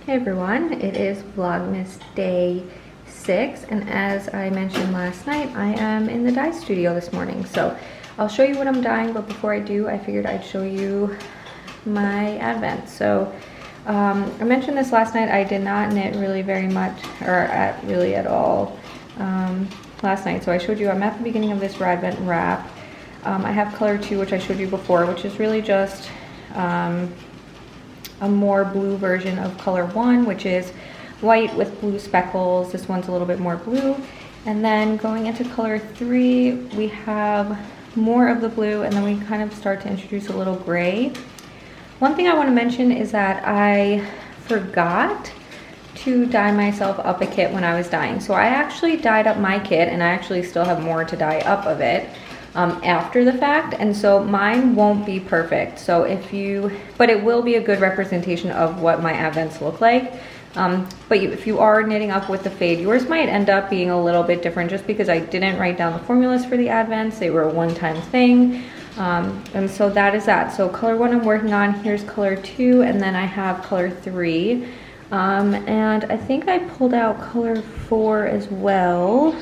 Hey everyone, it is Vlogmas day 6, and as I mentioned last night, I am in the dye studio this morning. So I'll show you what I'm dyeing, but before I do, I figured I'd show you my advent. So I mentioned this last night, I did not knit really very much, or really at all last night. So I showed you I'm at the beginning of this advent wrap. I have color 2, which I showed you before, which is really just a more blue version of color 1, which is white with blue speckles. This one's a little bit more blue. And then going into color 3, we have more of the blue, and then we kind of start to introduce a little gray. One thing I want to mention is that I forgot to dye myself up a kit when I was dyeing. So I actually dyed up my kit, and I actually still have more to dye up of it after the fact, and so mine won't be perfect. So but it will be a good representation of what my advents look like. But if you are knitting up with the fade, yours might end up being a little bit different just because I didn't write down the formulas for the advents. They were a one-time thing. And so that is that. So color 1 I'm working on, here's color 2, and then I have color 3. And I think I pulled out color 4 as well.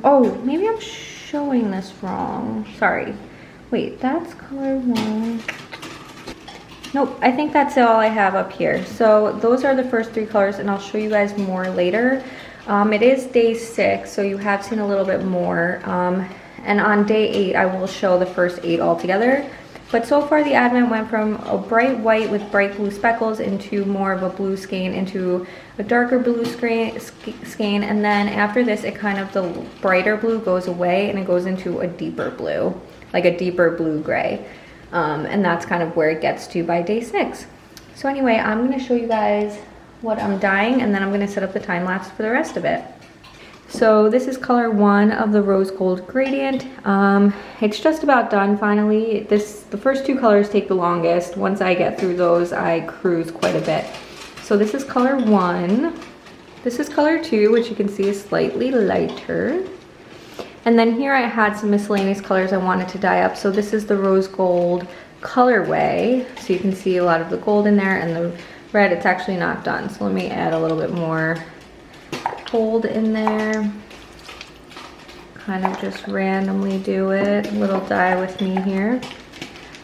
Oh, maybe I'm showing this wrong. Sorry. Wait, that's color 1. Nope, I think that's all I have up here. So those are the first 3 colors, and I'll show you guys more later. It is day 6, so you have seen a little bit more. And on day 8, I will show the first 8 altogether. But so far the advent went from a bright white with bright blue speckles into more of a blue skein, into a darker blue skein, and then after this it kind of, the brighter blue goes away and it goes into a deeper blue, like a deeper blue gray. And that's kind of where it gets to by day 6. So anyway, I'm going to show you guys what I'm dyeing, and then I'm going to set up the time lapse for the rest of it. So this is color 1 of the rose gold gradient. It's just about done finally. The first 2 colors take the longest. Once I get through those, I cruise quite a bit. So this is color 1. This is color 2, which you can see is slightly lighter. And then here I had some miscellaneous colors I wanted to dye up. So this is the rose gold colorway. So you can see a lot of the gold in there, and the red, it's actually not done. So let me add a little bit more gold in there. Kind of just randomly do it. A little dye with me here.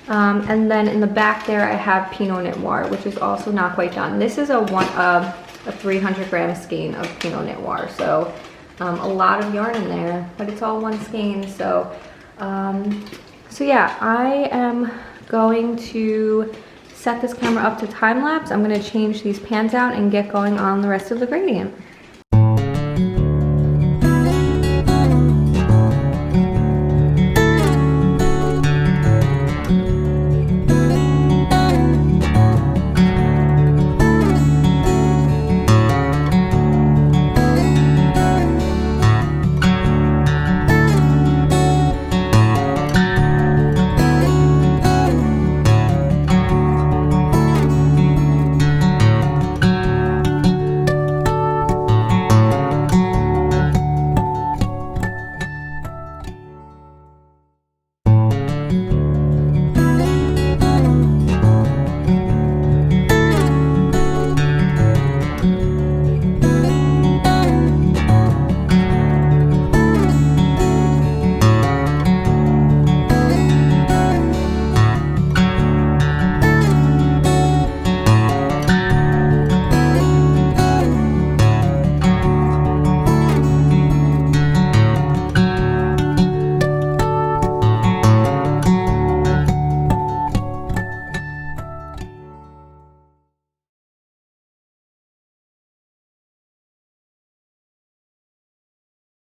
And then in the back there I have Pinot Noir, which is also not quite done. This is a 300 gram skein of Pinot Noir. So a lot of yarn in there, but it's all one skein. So yeah, I am going to set this camera up to time lapse. I'm going to change these pans out and get going on the rest of the gradient.